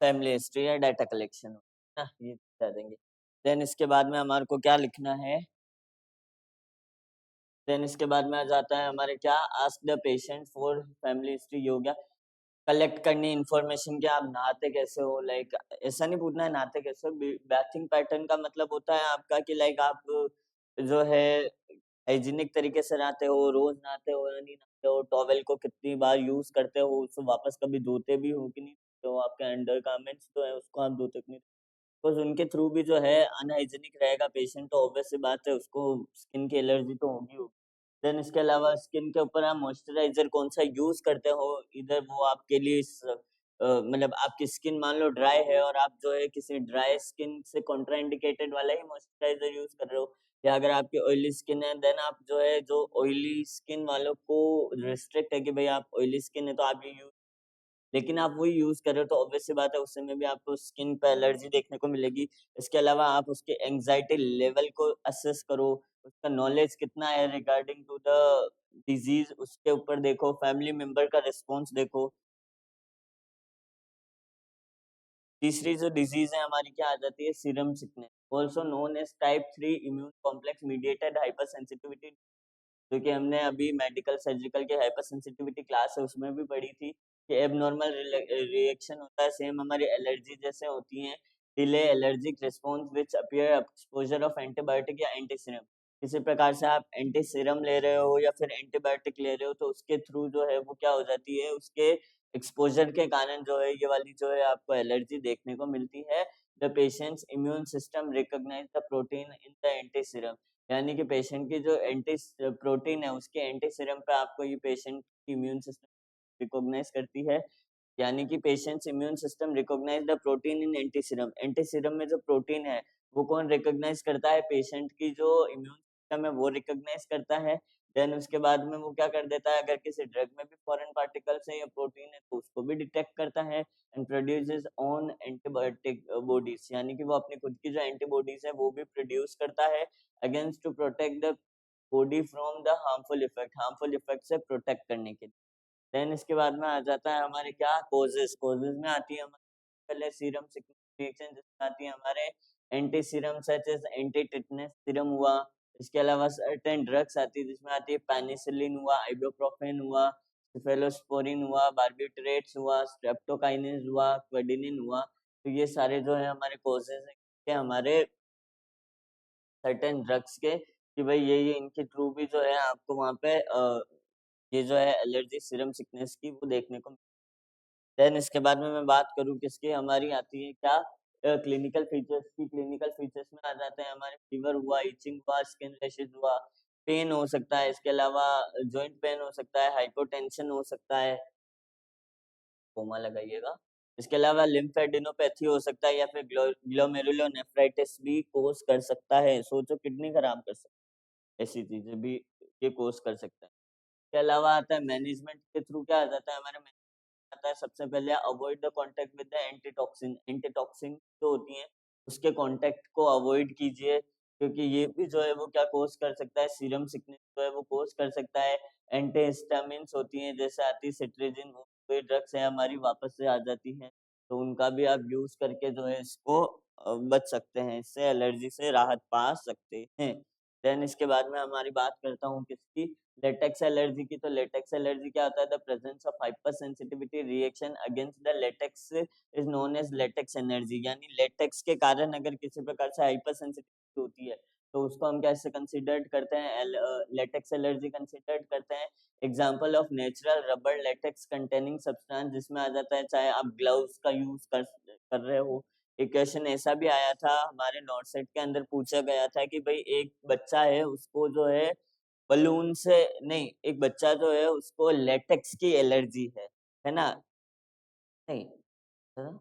फैमिली हिस्ट्री या डाटा कलेक्शन ना, ये बता देंगे। देन इसके बाद में हमारे को क्या लिखना है, देन इसके बाद में आ जाता है हमारे क्या, ask the patient for family history, ये हो गया। कलेक्ट करनी इन्फॉर्मेशन कि आप नहाते कैसे हो, लाइक ऐसा नहीं पूछना है नहाते कैसे हो, बैथिंग पैटर्न का मतलब होता है आपका कि लाइक आप जो है हाइजीनिक तरीके से नहाते हो, रोज नहाते हो या नहीं नहाते हो, टॉवेल को कितनी बार यूज करते हो, उसको वापस कभी धोते भी हो कि नहीं धोते हो, आपके अंडर गारमेंट्स जो है उसको आप धोते कि नहीं। बिकॉज़ उनके थ्रू भी जो है अनहाइजीनिक रहेगा पेशेंट, तो ऑब्वियस सी बात है उसको स्किन की एलर्जी तो होगी होगी। देन इसके अलावा स्किन के ऊपर आप मॉइस्चराइज़र कौन-सा यूज़ करते हो, इधर वो आपके लिए मतलब आपकी स्किन मान लो ड्राई है और आप जो है किसी ड्राई स्किन से कॉन्ट्राइंडिकेटेड वाला ही मॉइस्चराइज़र यूज़ कर रहे हो, या अगर आपकी ऑयली स्किन है देन आप जो है जो ऑयली स्किन वालों को रिस्ट्रिक्ट है कि भई आप ऑयली स्किन है तो आप ये यूज़, लेकिन आप वही यूज़ कर रहे हो तो ऑब्वियस सी बात है उस समय भी आपको स्किन पे एलर्जी देखने को मिलेगी। इसके अलावा आप उसके एंग्ज़ायटी लेवल को असेस करो, उसका नॉलेज कितना है रिगार्डिंग टू द डिज़ीज़ उसके ऊपर देखो, फैमिली मेंबर का रिस्पॉन्स देखो। तीसरी जो डिज़ीज़ है हमारी क्या आ जाती है, serum sickness, also known as type 3 immune complex mediated hypersensitivity, क्योंकि हमने अभी मेडिकल सर्जिकल के हाइपर सेंसिटिविटी क्लास है उसमें भी पढ़ी थी कि एबनॉर्मल रिएक्शन होता है, सेम हमारी एलर्जी जैसे होती हैं, delay allergic response which appear exposure of antibiotic या एंटीसीरम। किसी प्रकार से आप एंटीसीरम ले रहे हो या फिर एंटीबायोटिक ले रहे हो तो उसके थ्रू जो है वो क्या हो जाती है, उसके एक्सपोजर के कारण जो है ये वाली जो है आपको एलर्जी देखने को मिलती है। The patient's immune system recognise the protein in the antiserum, यानी कि पेशेंट की जो प्रोटीन है उसके एंटी सीरम पे आपको ये पेशेंट की इम्यून सिस्टम रिकॉग्नाइज करती है, यानी कि patient's immune system recognise the protein in anti serum. Anti serum में जो प्रोटीन है वो कौन रिकॉग्नाइज करता है, पेशेंट की जो इम्यून सिस्टम है वो रिकॉग्नाइज करता है। देन उसके बाद में वो क्या कर देता है, अगर किसी ड्रग में भी फॉरेन पार्टिकल्स है या प्रोटीन है तो उसको भी डिटेक्ट करता है and produces on antibiotic bodies, यानी कि वो अपनी खुद की जो एंटीबॉडीज है वो भी प्रोड्यूस करता है against to protect the body from the harmful effect से प्रोटेक्ट करने के लिए। देन इसके बाद में आ जाता है हमारे क्या कोजेस, कोजेस में आती है हमारे पहले सीरम सिकनेस रिएक्शन, जिसमें आती है हमारे anti serum such as anti tetanus serum हुआ। इसके अलावा सर्टेन ड्रग्स आती है जिसमें आती है पेनिसिलिन हुआ, आइबुप्रोफेन हुआ, सिफेलोस्पोरिन हुआ, बार्बिट्रेट्स हुआ, स्ट्रेप्टोकाइनेज हुआ, क्वेडिनिन हुआ। तो ये सारे जो है हमारे कोजेस हैं कि हमारे सर्टेन ड्रग्स के, कि भाई ये इनके थ्रू भी जो है आपको वहाँ पे ये जो है एलर्जी सीरम सिकनेस की वो देखने को। देन इसके बाद में मैं बात करूँ किसकी, हमारी आती है क्या क्लिनिकल फीचर्स की। क्लिनिकल फीचर्स में आ जाते हैं हमारे फीवर हुआ, इचिंग हुआ, स्किन रैशेस हुआ, पेन हो सकता है, इसके अलावा जॉइंट पेन हो सकता है, हाइपोटेंशन हो सकता है, कोमा लगाइएगा। इसके अलावा लिम्फेडिनोपैथी हो सकता है या फिर ग्लोमेरुलोनेफ्राइटिस भी कोज़ कर सकता है। सोचो किडनी खराब कर सकता है, ऐसी चीज़ें भी ये कोज़ कर सकता है। इसके अलावा आता है मैनेजमेंट के थ्रू क्या आ जाता है हमारे में आता है सबसे पहले avoid the contact with the antitoxin. Antitoxin जो होती हैं उसके कांटेक्ट को अवॉइड कीजिए, क्योंकि ये भी जो है वो क्या कोज़ कर सकता है, सीरम सिकनेस जो है वो कोज़ कर सकता है। एंटीहिस्टामिन्स होती हैं जैसे आती है सिट्राजिन, वो कोई ड्रग्स है हमारी वापस से आ जाती हैं, तो उनका भी आप यूज़ करके जो है इसको बच सकते हैं, इससे एलर्जी से राहत पा सकते हैं। देन इसके बाद में हमारी बात करता हूँ किसकी, लेटेक्स एलर्जी की। तो लेटेक्स एलर्जी क्या होता है, the presence of hyper sensitivity reaction against the latex is known as latex energy, यानी लेटेक्स के कारण अगर किसी प्रकार से हाइपर सेंसिटिविटी होती है तो उसको हम कैसे कंसिडर्ड करते हैं, लेटेक्स एलर्जी कंसिडर्ड करते हैं। Example of natural rubber latex containing substance, जिसमें आ जाता है चाहे आप ग्लव्स का यूज कर रहे हो। एक क्वेश्चन ऐसा भी आया था हमारे नॉट सेट के अंदर, पूछा गया था कि भाई एक बच्चा है उसको जो है बलून से, नहीं, एक बच्चा जो है उसको लेटेक्स की एलर्जी है ना? नहीं, है ना?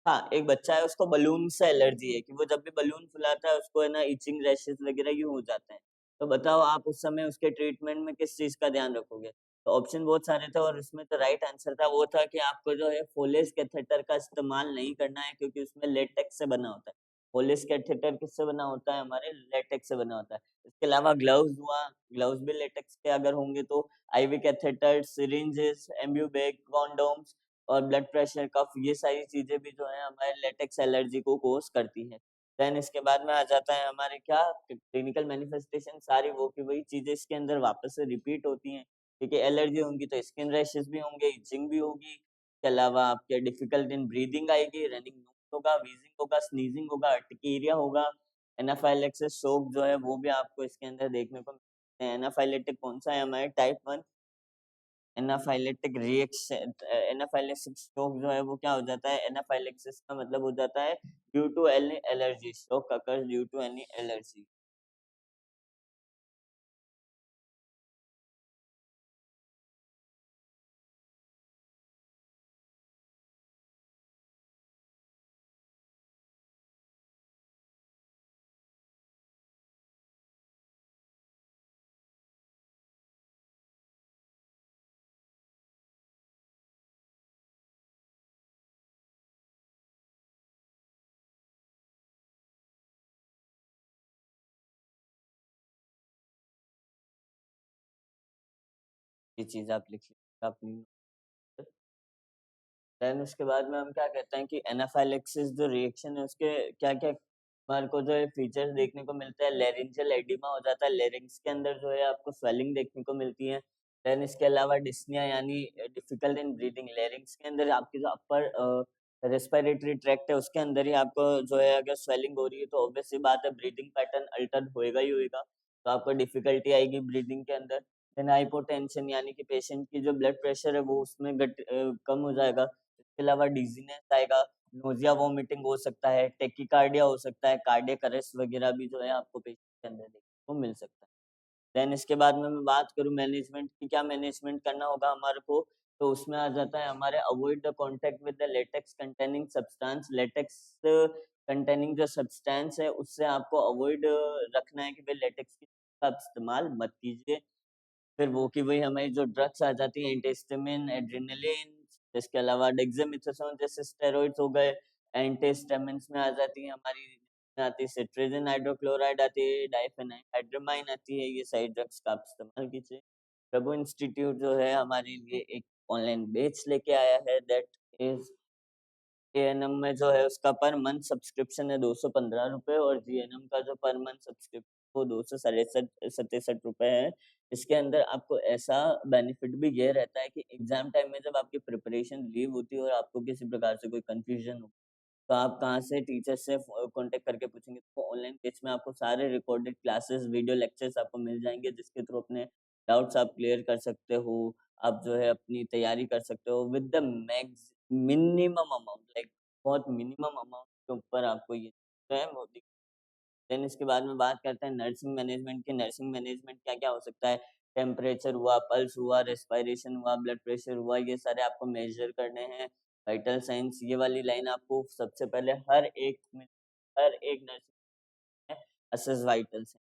हाँ, एक बच्चा है उसको बलून से एलर्जी है कि वो जब भी बलून फुलाता है उसको है ना इचिंग रैशेस वगैरह यूँ हो जाते हैं। तो बताओ आप उस समय उसके ट्रीटमेंट में किस चीज़ का ध्यान रखोगे? तो ऑप्शन बहुत सारे थे और उसमें जो राइट आंसर था वो था कि आपको जो है फोलेस कैथेटर का इस्तेमाल नहीं करना है, क्योंकि उसमें लेटेक्स से बना होता है। फोलेस कैथेटर किससे बना होता है? हमारे लेटेक्स से बना होता है। इसके अलावा ग्लव्स हुआ, ग्लव्स भी लेटेक्स के अगर होंगे तो आईवी कैथेटर, सिरिंजेस, एम्ब्यूबैग, कॉन्डोम्स और ब्लड प्रेशर, कफ, ये सारी चीज़ें भी जो है हमारे लेटेक्स एलर्जी को कोज़ करती हैं। देन इसके बाद में आ जाता है हमारे क्या क्लिनिकल मैनिफेस्टेशन, सारी वो की वही चीज़ें इसके अंदर वापस से रिपीट होती हैं, क्योंकि एलर्जी होंगी तो स्किन रैशेस भी होंगे, इचिंग भी होगी, इसके अलावा आपके डिफिकल्ट इन ब्रीदिंग आएगी, रनिंग नोज होगा, व्हीजिंग होगा, स्नीजिंग होगा, अर्टिकेरिया होगा, एनाफाइलैक्सिस शॉक जो है वो भी आपको इसके अंदर देखने को मिलते हैं। एनाफाइलेटिक कौन सा है हमारे type 1, anaphylactic reaction, anaphylactic shock जो है वो क्या हो जाता है, एनाफाइलेक्सिस का मतलब हो जाता है due to any allergy, shock occurs due to any allergy. ये चीज आप लिख लीजिएगा अपनी। देन उसके बाद में हम क्या कहते हैं कि एनाफाइलेक्सिस जो रिएक्शन है उसके क्या क्या हमारे को जो है फीचर्स देखने को मिलते हैं। लेरिंजियल एडिमा हो जाता है, लेरिंग्स के अंदर जो है आपको स्वेलिंग देखने को मिलती है। देन इसके अलावा डिस्निया यानी डिफिकल्ट इन ब्रीदिंग, लेरिंग्स के अंदर आपकी जो अपर रेस्पिरेटरी ट्रैक्ट है उसके अंदर ही आपको जो है अगर स्वेलिंग हो रही है तो ऑब्वियस सी बात है ब्रीदिंग पैटर्न अल्टर होएगा ही होएगा, तो आपको डिफिकल्टी आएगी ब्रीदिंग के अंदर। देन हाइपोटेंशन यानी कि पेशेंट की जो ब्लड प्रेशर है वो उसमें कम हो जाएगा। इसके अलावा डिजीनेस आएगा, नोजिया वोमिटिंग हो सकता है, टेकिकार्डिया हो सकता है, कार्डियक अरेस्ट वगैरह भी जो है आपको पेशेंट के अंदर देखने को मिल सकता है। देन इसके बाद में मैं बात करूँ मैनेजमेंट की, क्या मैनेजमेंट करना होगा हमारे को, तो उसमें आ जाता है हमारे avoid the contact with the latex containing substance. Latex containing जो सब्सटेंस है उससे आपको अवॉइड रखना है कि भाई लेटेक्स का इस्तेमाल मत कीजिए। फिर वो की वही हमारी जो ड्रग्स आ जाती हैं एंटीहिस्टामिन, एड्रेनालिन, इसके अलावा डेक्सामेथासोन जैसे स्टेरॉइड्स हो गए। एंटीहिस्टामिन्स में आ जाती है हमारी, आती है सिट्राजिन हाइड्रोक्लोराइड, आती है डाइफेनाइल हाइड्रोमाइन आती है, ये सारी ड्रग्स का आप इस्तेमाल कीजिए। प्रभु इंस्टीट्यूट जो है हमारे लिए एक ऑनलाइन बैच लेके आया है, दैट इज एएनएम में जो है उसका पर मंथ सब्सक्रिप्शन है 215 रुपए, और जीएनएम का जो पर मंथ सब्सक्रिप्शन वो 267 है। इसके अंदर आपको ऐसा बेनिफिट भी ये रहता है कि एग्जाम टाइम में जब आपकी प्रिपरेशन लीव होती है और आपको किसी प्रकार से कोई कंफ्यूजन हो तो आप कहाँ से टीचर से कांटेक्ट करके पूछेंगे, तो ऑनलाइन बेस में आपको सारे रिकॉर्डेड क्लासेस वीडियो लेक्चर्स आपको मिल जाएंगे जिसके थ्रू अपने डाउट्स आप क्लियर कर सकते हो। आप जो है अपनी तैयारी कर सकते हो with the max minimum amount, like बहुत मिनिमम अमाउंट के ऊपर आपको ये जो है वो दिख। देन इसके बाद में बात करते हैं नर्सिंग मैनेजमेंट की। नर्सिंग मैनेजमेंट क्या क्या हो सकता है, टेम्परेचर हुआ, पल्स हुआ, रेस्पिरेशन हुआ, ब्लड प्रेशर हुआ, ये सारे आपको मेजर करने हैं। वाइटल साइंस, ये वाली लाइन आपको सबसे पहले हर एक नर्सिंग में assess vitals.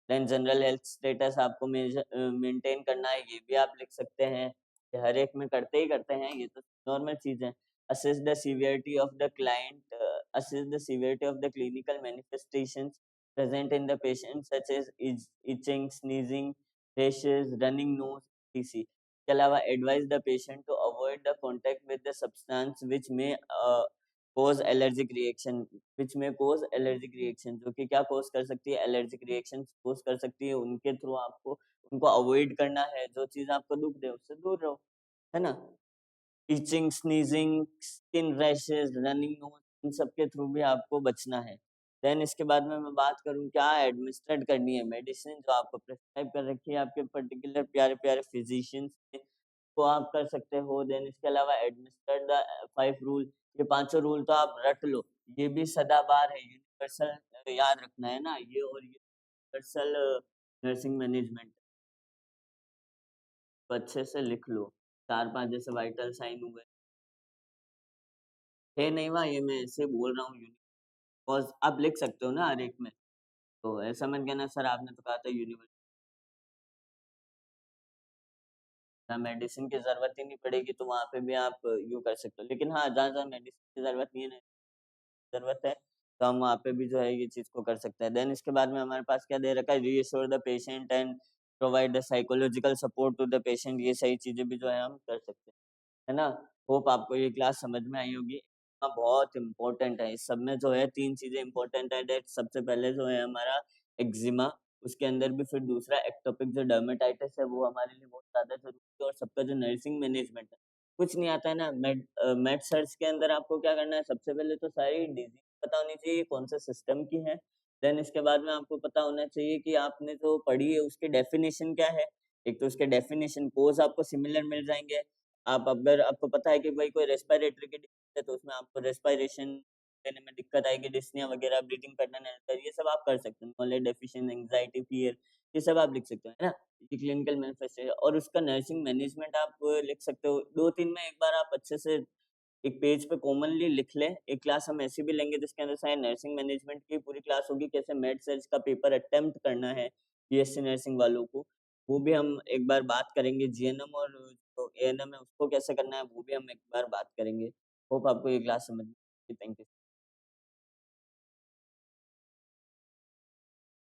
Then general health status आपको मेंटेन करना है, ये भी आप लिख सकते हैं। ये हर एक में करते ही करते हैं, ये तो नॉर्मल चीज है। Assess the severity of the client, assess the severity of the clinical manifestations present in the patient such as itching, sneezing, rashes, running nose, etc. इसके अलावा advise the patient to avoid the contact with the substance cause allergic reaction, which may cause allergic reaction, जो कि क्या cause कर सकती है, allergic reaction cause कर सकती है। उनके थ्रू आपको उनको अवॉइड करना है, जो चीज आपको दुख दे उससे दूर रहो, है ना। Itching, sneezing, skin rashes, running nose, इन सब के थ्रू भी आपको बचना है। देन इसके बाद में मैं बात करूँ क्या एडमिनिस्ट्रेट करनी है मेडिसिन जो आपको प्रिस्क्राइब कर रखी है आपके पर्टिकुलर प्यारे प्यारे फिजिशियंस ने, वो आप कर सकते हो। देन इसके अलावा एडमिनिस्ट्रेट द 5 रूल, ये पांचों रूल तो आप रट लो, ये भी सदाबहार है, यूनिवर्सल याद रखना है ना ये, और यूनिवर्सल नर्सिंग मैनेजमेंट तो अच्छे से लिख लो। 4-5 जैसे वाइटल साइन हुए, है नहीं वहाँ, ये मैं ऐसे बोल रहा हूँ यूनिवर्स, आप लिख सकते हो ना हर एक में, तो ऐसा मत कहना सर आपने तो कहा था यूनिवर्स, मेडिसिन की जरूरत ही नहीं पड़ेगी तो वहाँ पे भी आप यू कर सकते हो। लेकिन हाँ, जहाँ जहाँ मेडिसिन की जरूरत नहीं है, जरूरत है, तो हम वहाँ पे भी जो है ये चीज को कर सकते हैं। देन इसके बाद में हमारे पास क्या दे रखा है, reassure the patient and provide the psychological support to the patient, ये सही चीजें भी जो है हम कर सकते हैं, है ना। होप आपको ये क्लास समझ में आई होगी। हाँ, बहुत इम्पोर्टेंट है, इस सब में जो है 3 चीज़ें इम्पोर्टेंट है, दैट सबसे पहले जो है हमारा एक्जिमा, उसके अंदर भी फिर दूसरा एक्टोपिक जो डर्मेटाइटिस है वो हमारे लिए बहुत ज़्यादा ज़रूरी है, और सबका जो नर्सिंग मैनेजमेंट है, कुछ नहीं आता है ना, मेड सर्च के अंदर आपको क्या करना है, सबसे पहले तो सारी डिज़ीज़ पता होनी चाहिए कौन से सिस्टम की है। देन इसके बाद में आपको पता होना चाहिए कि आपने जो पढ़ी है उसकी डेफिनिशन क्या है। एक तो उसके डेफिनेशन कोर्स आपको सिमिलर मिल जाएँगे। आप अगर आपको पता है कि भाई कोई रेस्पिरेटरी की दिक्कत है, तो उसमें आपको रेस्पिरेशन लेने में दिक्कत आएगी, डिस्निया वगैरह, ब्रीथिंग पैटर्न एरर, ये सब आप कर सकते हो। नॉलेज डेफिशिएंसी, एंग्जायटी, फ़ियर, ये सब आप लिख सकते हो, है ना? ये क्लिनिकल मैनिफेस्टेशन और उसका नर्सिंग मैनेजमेंट आप लिख सकते हो। 2-3 में एक बार आप अच्छे से एक पेज पे कॉमनली लिख लें। एक क्लास हम ऐसी भी लेंगे जिसके अंदर शायद नर्सिंग मैनेजमेंट की पूरी क्लास होगी, कैसे मेड सर्च का पेपर अटेम्प्ट करना है बीएससी नर्सिंग वालों को। वो भी हम एक बार बात करेंगे। जीएनएम और जो एएनएम है उसको कैसे करना है वो भी हम एक बार बात करेंगे। होप आपको ये क्लास समझ में आई। Thank you.